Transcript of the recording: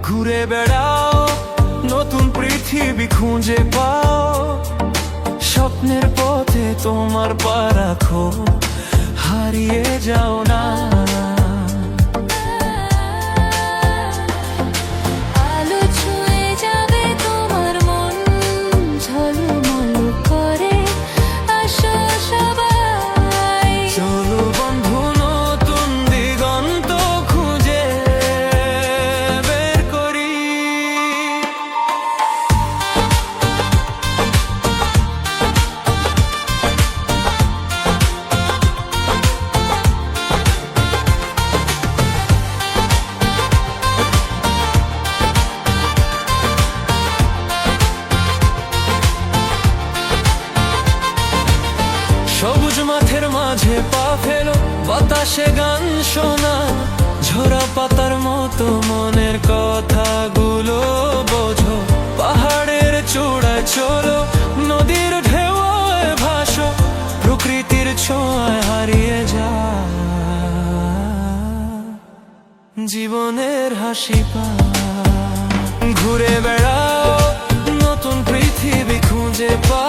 ঘুরে বেড়াও, নতুন পৃথিবী খুঁজে পাও। স্বপ্নের পথে তোমার পা রাখো, হারিয়ে যাও না। আলো ছুঁয়ে যাবে তোমার মন, ঝলমল করে আসো সবাই। চলো বন্ধু, নতুন দিগন্ত খুঁজে বের করি। সবুজ মাঠের মাঝে পা ফেলো, বাতাসে গান শোনা, ঝরা পাতার মতো মনের কথাগুলো বোঝো। পাহাড়ের চূড়ায় চলো, নদীর ঢেউয়ে ভাসো, প্রকৃতির ছোঁয়ায় হারিয়ে যা জীবনের হাসি পা। ঘুরে বেড়াও, নতুন পৃথিবী খুঁজে পা।